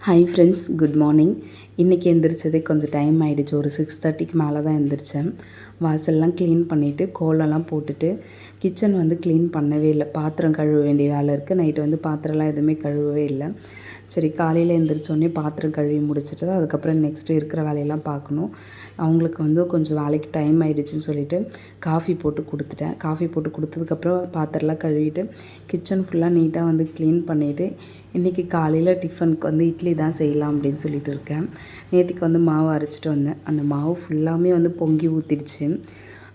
Hi friends, good morning. இன்றைக்கி எந்திரிச்சதே கொஞ்சம் time ஆகிடுச்சு. ஒரு 6:30க்கு மேலே தான் எந்திரிச்சேன். வாசல்லாம் க்ளீன் பண்ணிவிட்டு கோலம்லாம் போட்டுட்டு கிச்சன் க்ளீன் பண்ணவே இல்லை. பாத்திரம் கழுவ வேண்டிய வேலை இருக்குது. நைட்டு பாத்திரம்லாம் எதுவுமே கழுவவே இல்லை. சரி, காலையில் எழுந்திரிச்சோடனே பாத்திரம் கழுவி முடிச்சுட்டு அதுக்கப்புறம் நெக்ஸ்ட்டு இருக்கிற வேலையெல்லாம் பார்க்கணும். அவங்களுக்கு கொஞ்சம் வேலைக்கு டைம் ஆகிடுச்சின்னு சொல்லிவிட்டு காஃபி போட்டு கொடுத்துட்டேன். காஃபி போட்டு கொடுத்ததுக்கப்புறம் பாத்திரம்லாம் கழுவிட்டு கிச்சன் ஃபுல்லாக நீட்டாக க்ளீன் பண்ணிவிட்டு இன்றைக்கி காலையில் டிஃபனுக்கு இட்லி தான் செய்யலாம் அப்படின்னு சொல்லிட்டு இருக்கேன். நேற்றுக்கு மாவு அரைச்சிட்டு வந்தேன். அந்த மாவு ஃபுல்லாமே பொங்கி ஊற்றிடுச்சு.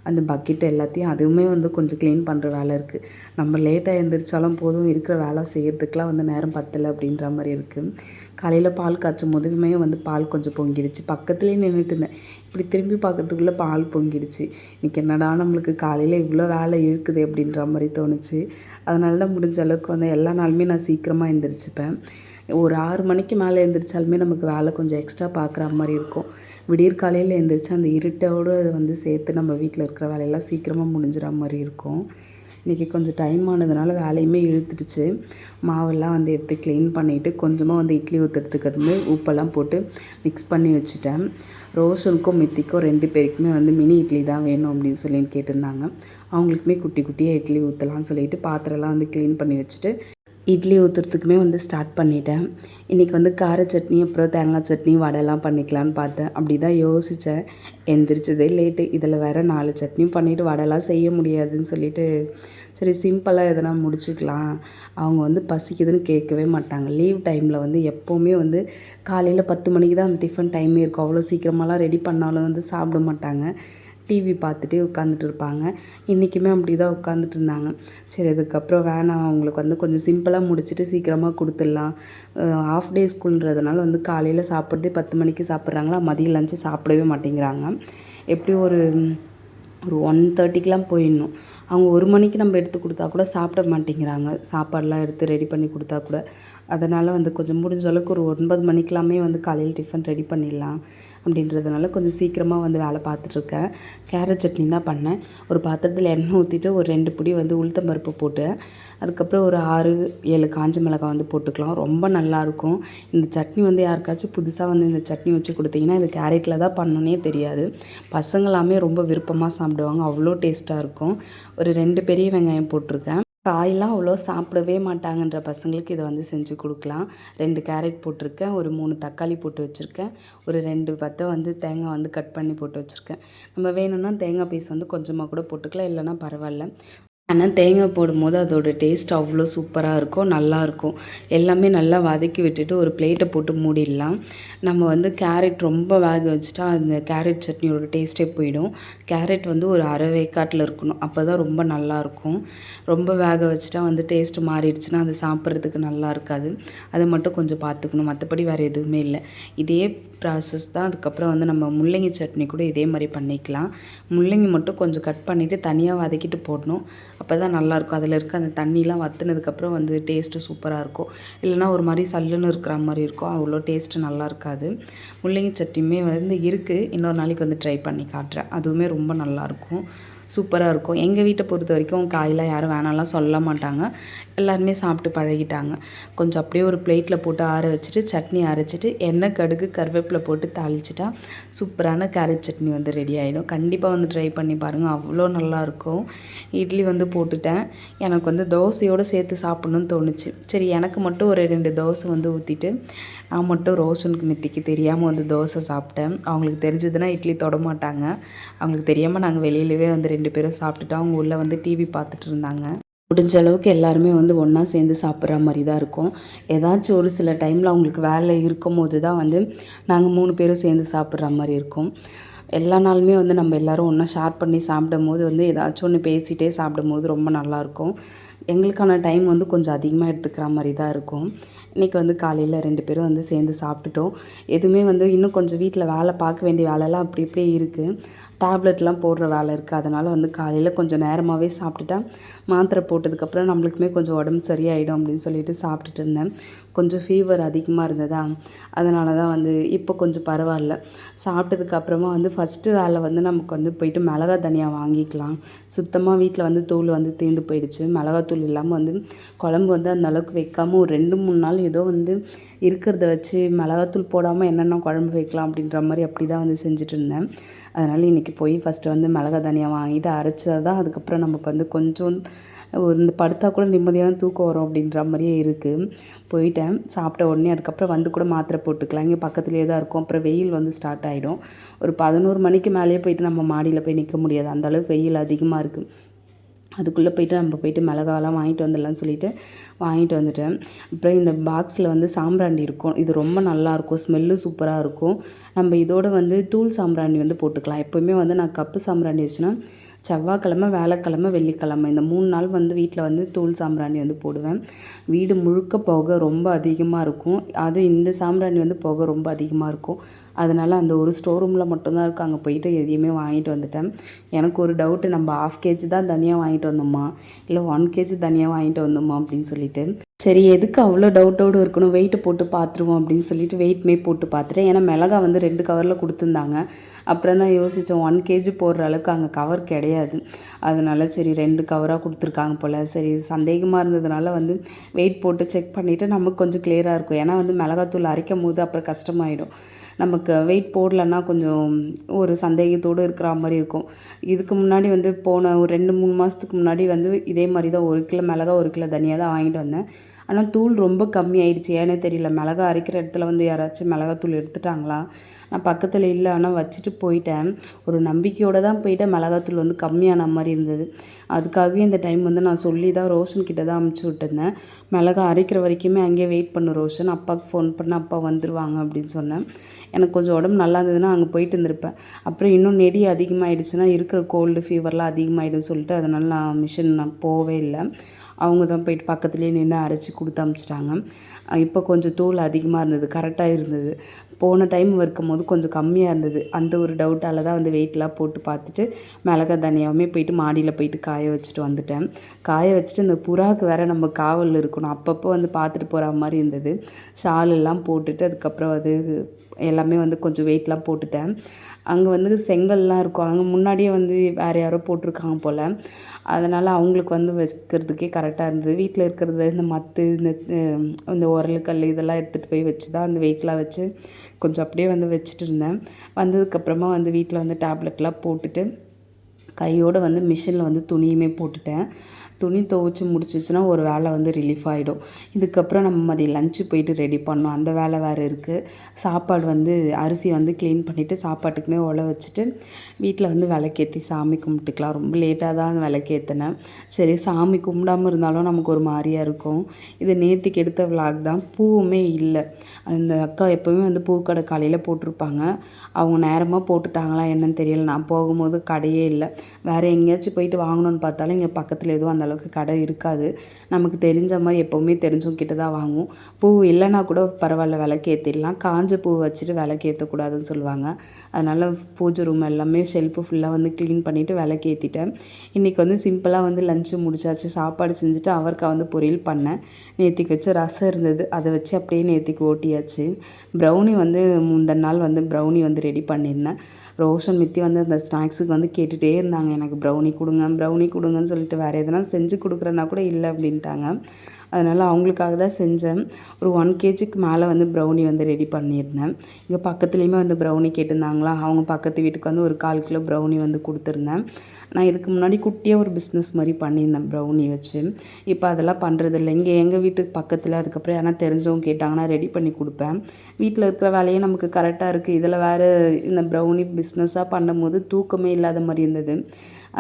அந்த பக்கெட் எல்லாத்தையும் அதுவுமே கொஞ்சம் க்ளீன் பண்ணுற வேலை இருக்குது. நம்ம லேட்டாக எழுந்திரிச்சாலும் போதும், இருக்கிற வேலை செய்கிறதுக்கெலாம் நேரம் பத்தலை அப்படின்ற மாதிரி இருக்குது. காலையில் பால் காய்ச்சும் போதுமே பால் கொஞ்சம் பொங்கிடுச்சு. பக்கத்துலேயே நின்றுட்டு இருந்தேன். இப்படி திரும்பி பார்க்கறதுக்குள்ளே பால் பொங்கிடுச்சு. இன்றைக்கி என்னடா நம்மளுக்கு காலையில் இவ்வளோ வேலை இருக்குது அப்படின்ற மாதிரி தோணுச்சு. அதனால தான் முடிஞ்ச அளவுக்கு எல்லா நாளுமே நான் சீக்கிரமாக எழுந்திரிச்சிப்பேன். ஒரு 6 மணிக்கு மேலே எழுந்திரிச்சாலுமே நமக்கு வேலை கொஞ்சம் எக்ஸ்ட்ரா பார்க்குற மாதிரி இருக்கும். விடியற் காலையில் எழுந்திரிச்சு அந்த இருட்டோடு சேர்த்து நம்ம வீட்டில் இருக்கிற வேலையெல்லாம் சீக்கிரமாக முடிஞ்சிட மாதிரி இருக்கும். இன்றைக்கி கொஞ்சம் டைம் ஆனதுனால வேலையுமே இழுத்துடுச்சு. மாவெல்லாம் எடுத்து க்ளீன் பண்ணிவிட்டு கொஞ்சமாக இட்லி ஊற்றுறதுக்கு உப்பெல்லாம் போட்டு மிக்ஸ் பண்ணி வச்சுட்டேன். ரோஷனுக்கும் மித்திக்கும் 2 பேருக்குமே மினி இட்லி தான் வேணும் அப்படின்னு சொல்லி கேட்டிருந்தாங்க. அவங்களுக்குமே குட்டி குட்டியாக இட்லி ஊற்றலாம்னு சொல்லிட்டு பாத்திரம்லாம் க்ளீன் பண்ணி வச்சுட்டு இட்லி ஊற்றுறதுக்குமே ஸ்டார்ட் பண்ணிட்டேன். இன்றைக்கி கார சட்னி, அப்புறம் தேங்காய் சட்னி, வடைலாம் பண்ணிக்கலான்னு பார்த்தேன். அப்படி தான் யோசித்தேன். எந்திரிச்சதே லேட்டு. இதில் வேறு 4 சட்னியும் பண்ணிவிட்டு வடைலாம் செய்ய முடியாதுன்னு சொல்லிட்டு சரி சிம்பிளாக எதனா முடிச்சுக்கலாம். அவங்க பசிக்குதுன்னு கேட்கவே மாட்டாங்க. லீவ் டைமில் எப்போவுமே காலையில் 10 மணிக்கு தான் அந்த டிஃபன் டைமே இருக்கும். அவ்வளோ சீக்கிரமாலாம் ரெடி பண்ணாலும் சாப்பிட மாட்டாங்க. டிவி பார்த்துட்டே உட்காந்துட்டு இருப்பாங்க. இன்றைக்குமே அப்படி தான் உட்காந்துட்டு இருந்தாங்க. சரி, அதுக்கப்புறம் வேணாம், அவங்களுக்கு கொஞ்சம் சிம்பிளாக முடிச்சுட்டு சீக்கிரமாக கொடுத்துடலாம். ஆஃப் டே ஸ்கூல்ன்றதுனால காலையில் சாப்பிட்றதே 10 மணிக்கு சாப்பிட்றாங்களா, மதியம் லஞ்சு சாப்பிடவே மாட்டேங்கிறாங்க. எப்படியும் ஒரு 1:30க்கெலாம் போயிடணும். அவங்க 1 மணிக்கு நம்ம எடுத்து கொடுத்தா கூட சாப்பிட மாட்டேங்கிறாங்க. சாப்பாடெலாம் எடுத்து ரெடி பண்ணி கொடுத்தா கூட. அதனால் கொஞ்சம் முடிஞ்ச அளவுக்கு ஒரு 9 மணிக்கெலாமே காலையில் டிஃபன் ரெடி பண்ணிடலாம் அப்படின்றதுனால கொஞ்சம் சீக்கிரமாக வேலை பார்த்துட்ருக்கேன். கேரட் சட்னி தான் பண்ணேன். ஒரு பாத்திரத்தில் எண்ணெய் ஊற்றிட்டு ஒரு 2 பிடி உளுத்தம் பருப்பு போட்டு அதுக்கப்புறம் ஒரு 6-7 காஞ்ச மிளகாய் போட்டுக்கலாம். ரொம்ப நல்லாயிருக்கும். இந்த சட்னி யாருக்காச்சும் புதுசாக இந்த சட்னி வச்சு கொடுத்தீங்கன்னா இது கேரட்டில் தான் பண்ணணுன்னே தெரியாது. பசங்களாமே ரொம்ப விருப்பமாக சாப்பிடுவாங்க. அவ்வளோ டேஸ்ட்டாக இருக்கும். ஒரு 2 பெரிய வெங்காயம் போட்டிருக்கேன். காயெலாம் அவ்வளோ சாப்பிடவே மாட்டாங்கன்ற பசங்களுக்கு இதை செஞ்சு கொடுக்கலாம். 2 கேரட் போட்டிருக்கேன். ஒரு 3 தக்காளி போட்டு வச்சுருக்கேன். ஒரு 2 பத்தை தேங்காய் கட் பண்ணி போட்டு வச்சுருக்கேன். நம்ம வேணும்னா தேங்காய் பீஸ் கொஞ்சமாக கூட போட்டுக்கலாம், இல்லைனா பரவாயில்ல. ஆனால் தேங்காய் போடும்போது அதோட டேஸ்ட் அவ்வளோ சூப்பராக இருக்கும், நல்லாயிருக்கும். எல்லாமே நல்லா வதக்கி விட்டுட்டு ஒரு பிளேட்டை போட்டு மூடிடலாம். நம்ம கேரட் ரொம்ப வேக வச்சுட்டா அந்த கேரட் சட்னியோட டேஸ்ட்டே போயிடும். கேரட் ஒரு அரை வேக்காட்டில் இருக்கணும், அப்போ தான் ரொம்ப நல்லாயிருக்கும். ரொம்ப வேக வச்சுட்டா டேஸ்ட்டு மாறிடுச்சுன்னா அது சாப்பிட்றதுக்கு நல்லா இருக்காது. அதை மட்டும் கொஞ்சம் பார்த்துக்கணும். மற்றபடி வேறு எதுவுமே இல்லை. இதே ப்ராசஸ் தான். அதுக்கப்புறம் நம்ம முள்ளங்கி சட்னி கூட இதே மாதிரி பண்ணிக்கலாம். முள்ளங்கி மட்டும் கொஞ்சம் கட் பண்ணிவிட்டு தனியாக வதக்கிட்டு போடணும். அப்போ தான் நல்லாயிருக்கும். அதில் இருக்க அந்த தண்ணிலாம் வற்றினதுக்கப்புறம் டேஸ்ட்டு சூப்பராக இருக்கும். இல்லைனா ஒரு மாதிரி சல்லுன்னு இருக்கிற மாதிரி இருக்கும். அவ்வளோ டேஸ்ட்டு நல்லா இருக்காது. முள்ளங்கி சட்னியுமே இருக்குது. இன்னொரு நாளைக்கு ட்ரை பண்ணி காட்டுறேன். அதுவுமே ரொம்ப நல்லாயிருக்கும், சூப்பராக இருக்கும். எங்கள் வீட்டை பொறுத்த வரைக்கும் காயெலாம் யாரும் வேணாம்லாம் சொல்ல மாட்டாங்க. எல்லாருமே சாப்பிட்டு பழகிட்டாங்க. கொஞ்சம் அப்படியே ஒரு பிளேட்டில் போட்டு ஆற வச்சுட்டு சட்னி அரைச்சிட்டு எண்ணெய், கடுகு, கருவேப்பிலை போட்டு தாளிச்சிட்டா சூப்பரான கேரட் சட்னி ரெடி ஆகிடும். கண்டிப்பாக ட்ரை பண்ணி பாருங்கள், அவ்வளோ நல்லாயிருக்கும். இட்லி போட்டுட்டேன். எனக்கு தோசையோடு சேர்த்து சாப்பிட்ணுன்னு தோணுச்சு. சரி, எனக்கு மட்டும் ஒரு 2 தோசை ஊற்றிட்டு நான் மட்டும் ரோஷனுக்கு மித்திக்கு தெரியாமல் தோசை சாப்பிட்டேன். அவங்களுக்கு தெரிஞ்சதுன்னா இட்லி தொட மாட்டாங்க. அவங்களுக்கு தெரியாமல் நாங்கள் வெளியிலவே 2 பேரும் சாப்பிட்டுட்டு அவங்க உள்ளே டிவி பார்த்துட்டு இருந்தாங்க. முடிஞ்ச அளவுக்கு எல்லாருமே ஒன்றா சேர்ந்து சாப்பிட்ற மாதிரி தான் இருக்கும். ஏதாச்சும் ஒரு சில டைமில் அவங்களுக்கு வேலை இருக்கும் போது தான் நாங்கள் 3 பேரும் சேர்ந்து சாப்பிட்ற மாதிரி இருக்கும். எல்லா நாளுமே நம்ம எல்லோரும் ஒன்றா ஷேர் பண்ணி சாப்பிடும்போது ஏதாச்சும் ஒன்று பேசிகிட்டே சாப்பிடும்போது ரொம்ப நல்லாயிருக்கும். எங்களுக்கான டைம் கொஞ்சம் அதிகமாக எடுத்துக்கிற மாதிரி தான் இருக்கும். இன்றைக்கி காலையில் 2 பேரும் சேர்ந்து சாப்பிட்டுட்டோம். எதுவுமே இன்னும் கொஞ்சம் வீட்டில் வேலை பார்க்க வேண்டிய வேலைலாம் அப்படி இப்படியே இருக்குது. டேப்லெட்லாம் போடுற வேலை இருக்குது. அதனால் வந்து காலையில் கொஞ்சம் நேரமாகவே சாப்பிட்டுட்டா மாத்திரை போட்டதுக்கப்புறம் நம்மளுக்குமே கொஞ்சம் உடம்பு சரியாயிடும் அப்படின்னு சொல்லிட்டு சாப்பிட்டுட்டு இருந்தேன். கொஞ்சம் ஃபீவர் அதிகமாக இருந்ததா, அதனால தான் வந்து இப்போ கொஞ்சம் பரவாயில்ல. சாப்பிட்டதுக்கப்புறமா வந்து ஃபஸ்ட்டு வேலை வந்து நமக்கு வந்து போயிட்டு மிளகா தனியா வாங்கிக்கலாம். சுத்தமாக வீட்டில் வந்து தூள் வந்து தீர்ந்து போயிடுச்சு. மிளகாத்தூள் இல்லாமல் வந்து குழம்பு வந்து அந்த அளவுக்கு வைக்காமல் ஒரு 2-3 நாள் ஏதோ வந்து இருக்கிறத வச்சு மிளகாத்தூள் போடாமல் என்னென்ன குழம்பு வைக்கலாம் அப்படின்ற மாதிரி அப்படி தான் வந்து செஞ்சுட்டு இருந்தேன். அதனால் இன்றைக்கி போய் ஃபஸ்ட்டு வந்து மிளகா தனியா வாங்கிட்டு அரைச்சா தான் அதுக்கப்புறம் நமக்கு வந்து கொஞ்சம் ஒரு இந்த படுத்தா கூட நிம்மதியான தூக்கம் வரும் அப்படின்ற மாதிரியே இருக்குது. போயிட்டேன். சாப்பிட்ட உடனே அதுக்கப்புறம் வந்து கூட மாத்திரை போட்டுக்கலாம். இங்கே பக்கத்துலேயே தான் இருக்கும். அப்புறம் வெயில் வந்து ஸ்டார்ட் ஆகிடும். ஒரு 11 மணிக்கு மேலேயே போயிட்டு நம்ம மாடியில் போய் நிற்க முடியாது. அந்தளவுக்கு வெயில் அதிகமாக இருக்குது. அதுக்குள்ளே போயிட்டு நம்ம போயிட்டு மிளகாலாம் வாங்கிட்டு வந்துடலாம்னு சொல்லிட்டு வாங்கிட்டு வந்துட்டேன். அப்புறம் இந்த பாக்ஸில் வந்து சாம்பிராணி இருக்கும். இது ரொம்ப நல்லாயிருக்கும். ஸ்மெல்லும் சூப்பராக இருக்கும். நம்ம இதோட வந்து தூள் சாம்பிராணி வந்து போட்டுக்கலாம். எப்போவுமே வந்து நான் கப்பு சாம்பிராணி வச்சுன்னா செவ்வாய்க்கிழமை, வியாழக்கிழமை, வெள்ளிக்கிழமை இந்த 3 நாள் வந்து வீட்டில் வந்து தூள் சாம்பிராணி வந்து போடுவேன். வீடு முழுக்க புகை ரொம்ப அதிகமாக இருக்கும். அது இந்த சாம்பிராணி வந்து புகை ரொம்ப அதிகமாக இருக்கும். அதனால் அந்த ஒரு ஸ்டோர் ரூமில் மட்டும்தான் இருக்குது. அங்கே போயிட்டு எதையுமே வாங்கிட்டு வந்துட்டேன். எனக்கு ஒரு டவுட்டு, நம்ம 1/2 கேஜி தான் தனியாக வாங்கிட்டு வந்தோமா இல்லை 1 கேஜி தனியாக வாங்கிட்டு வந்தோமா அப்படின்னு சொல்லிட்டு. சரி எதுக்கு அவ்வளோ டவுட்டோடு இருக்கணும், வெயிட்டு போட்டு பார்த்துருவோம் அப்படின்னு சொல்லிட்டு வெயிட்மே போட்டு பார்த்துட்டேன். ஏன்னா மிளகா வந்து 2 கவரில் கொடுத்துருந்தாங்க. அப்புறம் தான் யோசித்தோம் 1 கேஜி போடுற அளவுக்கு அங்கே கவர் கிடையாது. அதனால சரி 2 கவராக கொடுத்துருக்காங்க போல். சரி சந்தேகமாக இருந்ததுனால வந்து வெயிட் போட்டு செக் பண்ணிவிட்டு நமக்கு கொஞ்சம் கிளியராக இருக்கும். ஏன்னா வந்து மிளகாத்தூள் அரைக்கும் போது அப்புறம் கஷ்டமாயிடும். நமக்கு வெயிட் போடலன்னா கொஞ்சம் ஒரு சந்தேகத்தோடு இருக்கிற மாதிரி இருக்கும். இதுக்கு முன்னாடி வந்து போன ஒரு 2-3 மாதத்துக்கு முன்னாடி வந்து இதே மாதிரி தான் 1 கிலோ மிளகா 1 கிலோ தனியாக தான் வாங்கிட்டு வந்தேன். ஆனால் தூள் ரொம்ப கம்மி ஆயிடுச்சு. ஏன்னே தெரியல. மிளகா அரைக்கிற இடத்துல வந்து யாராச்சும் மிளகாத்தூள் எடுத்துட்டாங்களா? நான் பக்கத்தில் இல்லை, ஆனால் வச்சுட்டு போயிட்டேன். ஒரு நம்பிக்கையோடு தான் போயிட்டேன். மிளகாத்தூள் வந்து கம்மியான மாதிரி இருந்தது. அதுக்காகவே இந்த டைம் வந்து நான் சொல்லி தான் ரோஷன் கிட்ட தான் அமுச்சு விட்டுருந்தேன். மிளகா அரைக்கிற வரைக்குமே அங்கேயே வெயிட் பண்ணு ரோஷன், அப்பாவுக்கு ஃபோன் பண்ண அப்பா வந்துடுவாங்க அப்படின்னு சொன்னேன். எனக்கு கொஞ்சம் உடம்பு நல்லா இருந்ததுன்னா அங்கே போயிட்டு இருந்திருப்பேன். அப்புறம் இன்னும் நெடி அதிகமாகிடுச்சுன்னா இருக்கிற கோல்டு ஃபீவர்லாம் அதிகமாகிடும்னு சொல்லிட்டு அதனால் நான் போகவே இல்லை. அவங்க தான் போயிட்டு பக்கத்துலேயே நின்று அரைச்சி கொடுத்து அமுச்சிட்டாங்க. இப்போ கொஞ்சம் தூள் அதிகமாக இருந்தது, கரெக்டாக இருந்தது. போன டைம் இருக்கும்போது கொஞ்சம் கம்மியாக இருந்தது. அந்த ஒரு டவுட்டால் தான் வந்து வெயிட்லாம் போட்டு பார்த்துட்டு மிளகா தனியாவுமே போயிட்டு மாடியில் போயிட்டு காய வச்சுட்டு வந்துட்டேன். காய வச்சுட்டு இந்த புறாவுக்கு வேறு நம்ம காவல் இருக்கணும். அப்பப்போ வந்து பார்த்துட்டு போகிற மாதிரி இருந்தது. ஷால் எல்லாம் போட்டுட்டு அதுக்கப்புறம் அது எல்லாமே வந்து கொஞ்சம் வெயிட்லாம் போட்டுட்டேன். அங்கே வந்து செங்கல்லாம் இருக்கும். அங்கே முன்னாடியே வந்து வேறு யாரோ போட்டிருக்காங்க போல். அதனால் அவங்களுக்கு வந்து வைக்கிறதுக்கே கரெக்டாக இருந்தது. வீட்டில் இருக்கிறது இந்த மத்து இந்த உரல் கல் இதெல்லாம் எடுத்துகிட்டு போய் வச்சு தான் அந்த வெயிட்லாம் வச்சு கொஞ்சம் அப்படியே வந்து வச்சுட்டு இருந்தேன். வந்ததுக்கப்புறமா வந்து வீட்டில் வந்து டேப்லெட்லாம் போட்டுட்டு கையோடு வந்து மிஷினில் வந்து துணியுமே போட்டுட்டேன். துணி துவைச்சி முடிச்சிச்சுன்னா ஒரு வேலை வந்து ரிலீஃப் ஆகிடும். இதுக்கப்புறம் நம்ம மதியம் லஞ்சு போயிட்டு ரெடி பண்ணோம். அந்த வேலை வேறு இருக்குது. சாப்பாடு வந்து அரிசி வந்து க்ளீன் பண்ணிவிட்டு சாப்பாட்டுக்குமே உல வச்சுட்டு வீட்டில் வந்து விளக்கேற்றி சாமி கும்பிட்டுக்கலாம். ரொம்ப லேட்டாக தான் விளக்கேற்றினேன். சரி சாமி கும்பிடாமல் இருந்தாலும் நமக்கு ஒரு மாதிரியாக இருக்கும். இது நேற்றுக்கு எடுத்த விளாக் தான். பூவுமே இல்லை. அந்த அக்கா எப்போவுமே வந்து பூக்கடை காலையில் போட்டிருப்பாங்க. அவங்க நேரமாக போட்டுட்டாங்களா என்னன்னு தெரியல. நான் போகும்போது கடையே இல்லை. வேறு எங்கேயாச்சும் போயிட்டு வாங்கணும்னு பார்த்தாலும் இங்கே பக்கத்தில் எதுவும் அந்தளவுக்கு கடை இருக்காது. நமக்கு தெரிஞ்ச மாதிரி எப்போவுமே தெரிஞ்சவங்க கிட்ட தான் வாங்குவோம். பூ இல்லைன்னா கூட பரவாயில்ல, விளக்கேற்றிடலாம். காஞ்ச பூ வச்சுட்டு விளக்கேற்றக்கூடாதுன்னு சொல்லுவாங்க. அதனால் பூஜை ரூம் எல்லாமே ஷெல்ஃபு ஃபுல்லாக வந்து க்ளீன் பண்ணிவிட்டு விளக்கேற்றிட்டேன். இன்றைக்கி வந்து சிம்பிளாக வந்து லஞ்சு முடிச்சாச்சு. சாப்பாடு செஞ்சுட்டு அவரைக்காய் வந்து பொரியல் பண்ணேன். நேற்றுக்கு வச்ச ரசம் இருந்தது, அதை வச்சு அப்படியே நேற்றுக்கு ஓட்டியாச்சு. ப்ரௌனி வந்து முந்தின நாள் வந்து ப்ரௌனி வந்து ரெடி பண்ணியிருந்தேன். ரோஷன் மித்தி வந்து அந்த ஸ்நாக்ஸுக்கு வந்து கேட்டுகிட்டே இருந்தாங்க, எனக்கு ப்ரௌனி கொடுங்கன்னு சொல்லிட்டு. வேறு எதனா செஞ்சு கொடுக்குறேன்னா கூட இல்லை அப்படின்ட்டாங்க. அதனால் அவங்களுக்காக தான் செஞ்சேன். ஒரு 1 கேஜிக்கு மேலே வந்து ப்ரௌனி வந்து ரெடி பண்ணியிருந்தேன். இங்கே பக்கத்துலேயுமே வந்து ப்ரௌனி கேட்டிருந்தாங்களா, அவங்க பக்கத்து வீட்டுக்கு வந்து ஒரு 1/4 கிலோ ப்ரௌனி வந்து கொடுத்துருந்தேன். நான் இதுக்கு முன்னாடி குட்டியாக ஒரு பிஸ்னஸ் மாதிரி பண்ணியிருந்தேன் ப்ரௌனி வச்சு. இப்போ அதெல்லாம் பண்ணுறதில்ல. இங்கே எங்கள் வீட்டுக்கு பக்கத்தில் அதுக்கப்புறம் யாரா தெரிஞ்சவங்க கேட்டாங்கன்னா ரெடி பண்ணி கொடுப்பேன். வீட்டில் இருக்கிற வேலையே நமக்கு கரெக்டாக இருக்குது. இதில் வேறு இந்த ப்ரௌனி பிஸ்னஸாக பண்ணும்போது தூக்கமே இல்லாத மாதிரி இருந்தது.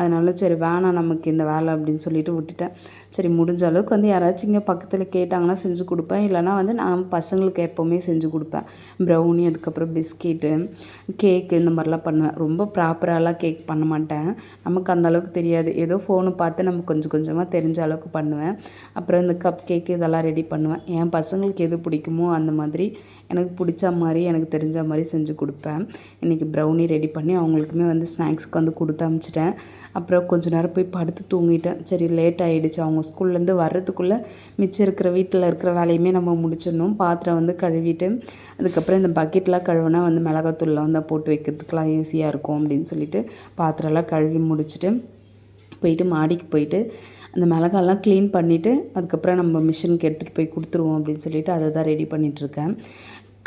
அதனால சரி வேணாம் நமக்கு இந்த வேலை அப்படின்னு சொல்லிட்டு விட்டுட்டேன். சரி முடிஞ்ச அளவுக்கு வந்து யாராச்சும் இங்கே தங்கச்சிங்க பக்கத்தில் கேட்டாங்கன்னா செஞ்சு கொடுப்பேன். இல்லைனா வந்து நான் பசங்களுக்கு எப்போவுமே செஞ்சு கொடுப்பேன். ப்ரௌனி, அதுக்கப்புறம் பிஸ்கெட்டு, கேக்கு இந்த மாதிரிலாம் பண்ணுவேன். ரொம்ப ப்ராப்பராலாம் கேக் பண்ண மாட்டேன். நமக்கு அந்த அளவுக்கு தெரியாது. ஏதோ ஃபோனை பார்த்து நம்ம கொஞ்சம் கொஞ்சமாக தெரிஞ்ச அளவுக்கு பண்ணுவேன். அப்புறம் இந்த கப் கேக்கு இதெல்லாம் ரெடி பண்ணுவேன். என் பசங்களுக்கு எது பிடிக்குமோ அந்த மாதிரி எனக்கு பிடிச்ச மாதிரி எனக்கு தெரிஞ்ச மாதிரி செஞ்சு கொடுப்பேன். இன்றைக்கி ப்ரௌனி ரெடி பண்ணி அவங்களுக்குமே வந்து ஸ்நாக்ஸ்க்கு வந்து கொடுத்து அனுப்பிச்சிட்டேன். அப்புறம் கொஞ்சம் நேரம் போய் படுத்து தூங்கிட்டேன். சரி லேட் ஆகிடுச்சு, அவங்க ஸ்கூல்லேருந்து வர்றதுக்குள்ளே மிச்சம் இருக்கிற வீட்டில் இருக்கிற வேலையுமே நம்ம முடிச்சிடணும். பாத்திரம் வந்து கழுவிட்டு அதுக்கப்புறம் இந்த பக்கெட்லாம் கழுவினா வந்து மிளகாத்தூள்லாம் வந்து போட்டு வைக்கிறதுக்கெலாம் ஈஸியாக இருக்கும் அப்படின்னு சொல்லிட்டு பாத்திரம்லாம் கழுவி முடிச்சுட்டு போயிட்டு மாடிக்கு போயிட்டு அந்த மிளகாலாம் க்ளீன் பண்ணிவிட்டு அதுக்கப்புறம் நம்ம மிஷினுக்கு எடுத்துகிட்டு போய் கொடுத்துருவோம் அப்படின்னு சொல்லிட்டு அதை தான் ரெடி பண்ணிகிட்ருக்கேன்.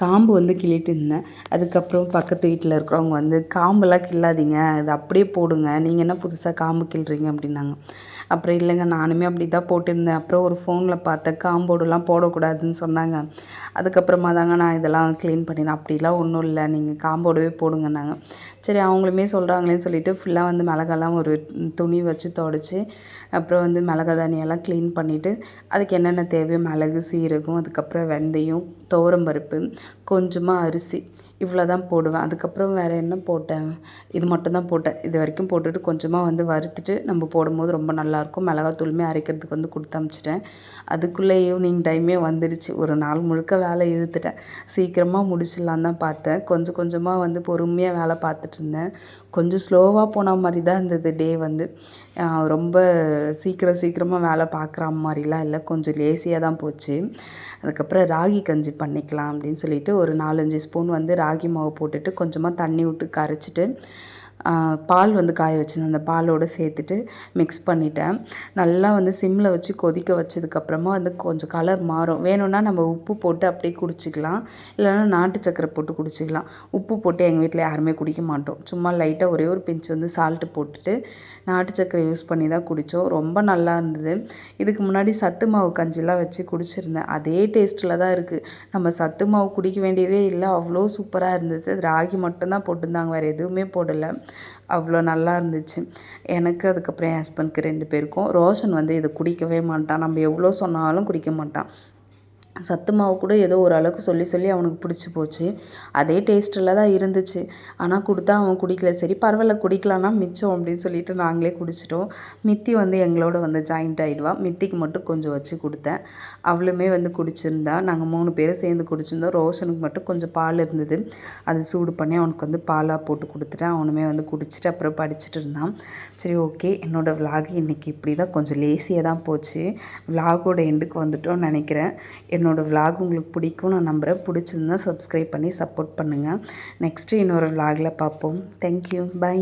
காம்பு வந்து கிள்ளிட்டு இருந்தேன். அதுக்கப்புறம் பக்கத்து வீட்டில் இருக்கிறவங்க வந்து காம்பெல்லாம் கிள்ளாதீங்க, அது அப்படியே போடுங்க, நீங்கள் என்ன புதுசாக காம்பு கிள்றீங்க அப்படின்னாங்க. அப்புறம் இல்லைங்க, நானுமே அப்படி தான் போட்டிருந்தேன். அப்புறம் ஒரு ஃபோனில் பார்த்தேன் காம்போடெலாம் போடக்கூடாதுன்னு சொன்னாங்க. அதுக்கப்புறமா தாங்க நான் இதெல்லாம் க்ளீன் பண்ணினேன். அப்படிலாம் ஒன்றும் இல்லை, நீங்கள் காம்போடவே போடுங்கன்னாங்க. சரி அவங்களுமே சொல்கிறாங்களேன்னு சொல்லிவிட்டு ஃபுல்லாக வந்து மிளகாலாம் ஒரு துணி வச்சு துடைச்சி அப்புறம் வந்து மிளகா தனியெல்லாம் க்ளீன் பண்ணிவிட்டு அதுக்கு என்னென்ன தேவையோ மிளகு, சீரகம், அதுக்கப்புறம் வெந்தயம், துவரம்பருப்பு, கொஞ்சமாக அரிசி இவ்வளோ தான் போடுவேன். அதுக்கப்புறம் வேறு என்ன போட்டேன், இது மட்டும் தான் போட்டேன். இது வரைக்கும் போட்டுட்டு கொஞ்சமாக வந்து வறுத்துட்டு நம்ம போடும்போது ரொம்ப நல்லாயிருக்கும். மிளகாத்தூளுமே அரைக்கிறதுக்கு வந்து கொடுத்து அனுப்பிச்சிட்டேன். அதுக்குள்ளே ஈவினிங் டைமே வந்துடுச்சு. ஒரு நாள் முழுக்க வேலை இழுத்துட்டேன். சீக்கிரமாக முடிச்சிடலான்னு தான் பார்த்தேன். கொஞ்சம் கொஞ்சமாக வந்து பொறுமையாக வேலை பார்த்துட்டு இருந்தேன். கொஞ்சம் ஸ்லோவாக போன மாதிரி தான் இருந்தது டே வந்து. ரொம்ப சீக்கிரமாக வேலை பார்க்குற மாதிரிலாம் இல்லை, கொஞ்சம் லேசியாக தான் போச்சு. அதுக்கப்புறம் ராகி கஞ்சி பண்ணிக்கலாம் அப்படின்னு சொல்லிட்டு ஒரு 4-5 ஸ்பூன் வந்து ராகி மாவு போட்டுட்டு கொஞ்சமாக தண்ணி விட்டு கரைச்சிட்டு பால் வந்து காய வச்சுருந்தேன். அந்த பாலோடு சேர்த்துட்டு மிக்ஸ் பண்ணிட்டேன். நல்லா வந்து சிம்மில் வச்சு கொதிக்க வச்சதுக்கப்புறமா வந்து கொஞ்சம் கலர் மாறும். வேணும்னா நம்ம உப்பு போட்டு அப்படியே குடிச்சிக்கலாம், இல்லைனா நாட்டு சக்கரை போட்டு குடிச்சிக்கலாம். உப்பு போட்டு எங்கள் வீட்டில் யாருமே குடிக்க மாட்டோம். சும்மா லைட்டாக ஒரே ஒரு பிஞ்ச் வந்து சால்ட்டு போட்டுட்டு நாட்டு சக்கரை யூஸ் பண்ணி தான் குடித்தோம். ரொம்ப நல்லா இருந்தது. இதுக்கு முன்னாடி சத்து மாவு கஞ்சிலாம் வச்சு குடிச்சிருந்தேன். அதே டேஸ்ட்டில் தான் இருக்குது. நம்ம சத்து மாவு குடிக்க வேண்டியதே இல்லை, அவ்வளோ சூப்பராக இருந்தது. ராகி மட்டும்தான் போட்டிருந்தாங்க, வேறு எதுவுமே போடலை. அவ்வளோ நல்லா இருந்துச்சு. எனக்கு அதுக்கப்புறம் என் ஹஸ்பண்ட்க்கு 2 பேருக்கும். ரோஷன் வந்து இதை குடிக்கவே மாட்டான். நம்ம எவ்வளோ சொன்னாலும் குடிக்க மாட்டான். சத்து மாவு கூட ஏதோ ஓரளவுக்கு சொல்லி அவனுக்கு பிடிச்சி போச்சு. அதே டேஸ்ட்டில் தான் இருந்துச்சு. ஆனால் கொடுத்தா அவன் குடிக்கல. சரி பரவாயில்ல, குடிக்கலான்னா மிச்சம் அப்படின்னு சொல்லிட்டு நாங்களே குடிச்சிட்டோம். மித்தி வந்து எங்களோட வந்து ஜாயிண்ட் ஆகிடுவா. மித்திக்கு மட்டும் கொஞ்சம் வச்சு கொடுத்தேன். அவளுமே வந்து குடிச்சிருந்தா. நாங்கள் 3 பேரும் சேர்ந்து குடிச்சிருந்தோம். ரோஷனுக்கு மட்டும் கொஞ்சம் பால் இருந்தது, அது சூடு பண்ணி அவனுக்கு வந்து பாலாக போட்டு கொடுத்துட்டேன். அவனுமே வந்து குடிச்சிட்டு அப்புறம் படிச்சுட்டு இருந்தான். சரி ஓகே, என்னோடய விலாக் இன்றைக்கி இப்படி தான் கொஞ்சம் லேசியாக தான் போச்சு. விலாகோட எண்டுக்கு வந்துட்டோம்னு நினைக்கிறேன். என்னோடய விலாக் உங்களுக்கு பிடிக்கும் நான் நம்புகிறேன். பிடிச்சிருந்தா சப்ஸ்கிரைப் பண்ணி சப்போர்ட் பண்ணுங்கள். நெக்ஸ்ட்டு இன்னொரு விலாகில் பார்ப்போம். Thank you, by.